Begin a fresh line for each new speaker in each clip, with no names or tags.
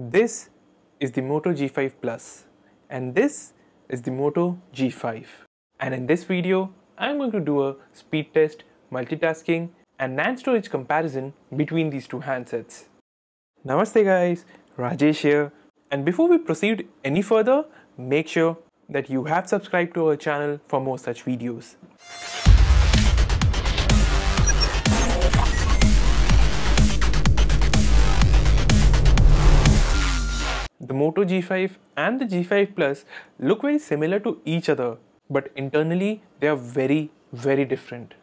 This is the Moto G5 Plus and this is the Moto G5. And in this video, I'm going to do a speed test, multitasking and NAND storage comparison between these two handsets. Namaste guys, Rajesh here. And before we proceed any further, make sure that you have subscribed to our channel for more such videos. The Moto G5 and the G5 Plus look very similar to each other, but internally they are very different.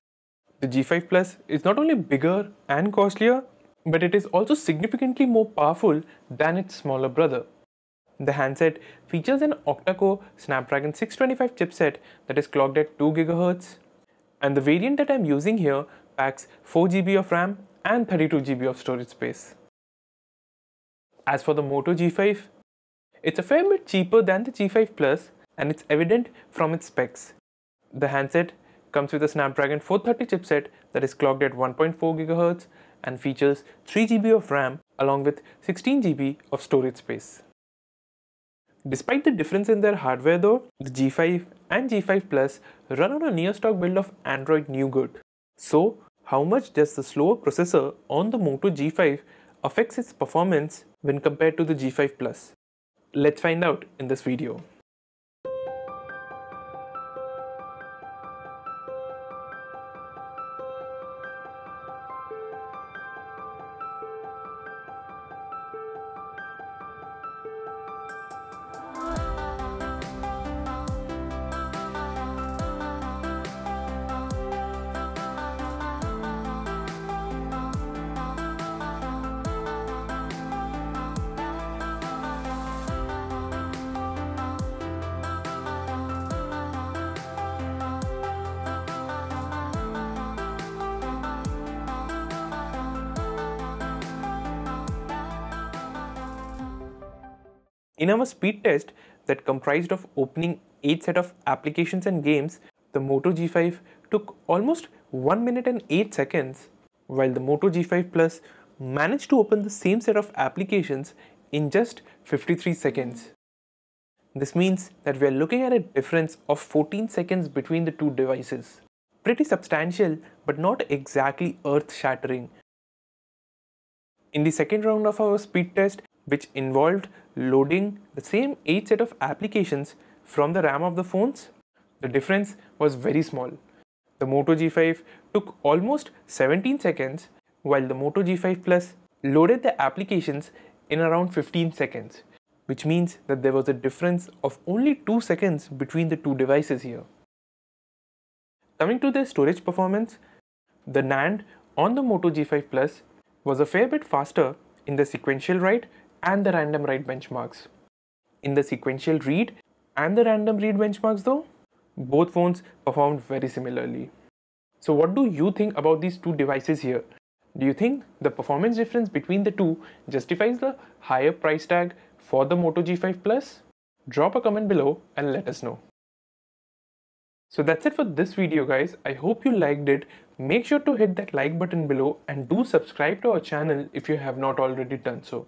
The G5 Plus is not only bigger and costlier, but it is also significantly more powerful than its smaller brother. The handset features an octa-core Snapdragon 625 chipset that is clocked at 2 GHz, and the variant that I am using here packs 4 GB of RAM and 32 GB of storage space. As for the Moto G5, it's a fair bit cheaper than the G5 Plus and it's evident from its specs. The handset comes with a Snapdragon 430 chipset that is clocked at 1.4 GHz and features 3 GB of RAM along with 16 GB of storage space. Despite the difference in their hardware though, the G5 and G5 Plus run on a near stock build of Android Nougat. So, how much does the slower processor on the Moto G5 affects its performance when compared to the G5 Plus? Let's find out in this video. In our speed test that comprised of opening 8 set of applications and games, the Moto G5 took almost 1 minute and 8 seconds, while the Moto G5 Plus managed to open the same set of applications in just 53 seconds. This means that we are looking at a difference of 14 seconds between the two devices. Pretty substantial, but not exactly earth-shattering. In the second round of our speed test, which involved loading the same 8 set of applications from the RAM of the phones, the difference was very small. The Moto G5 took almost 17 seconds, while the Moto G5 Plus loaded the applications in around 15 seconds, which means that there was a difference of only 2 seconds between the two devices here. Coming to their storage performance, the NAND on the Moto G5 Plus was a fair bit faster in the sequential write and the random write benchmarks. In the sequential read and the random read benchmarks though, both phones performed very similarly. So what do you think about these two devices here? Do you think the performance difference between the two justifies the higher price tag for the Moto G5 Plus? Drop a comment below and let us know. So that's it for this video guys. I hope you liked it. Make sure to hit that like button below and do subscribe to our channel if you have not already done so.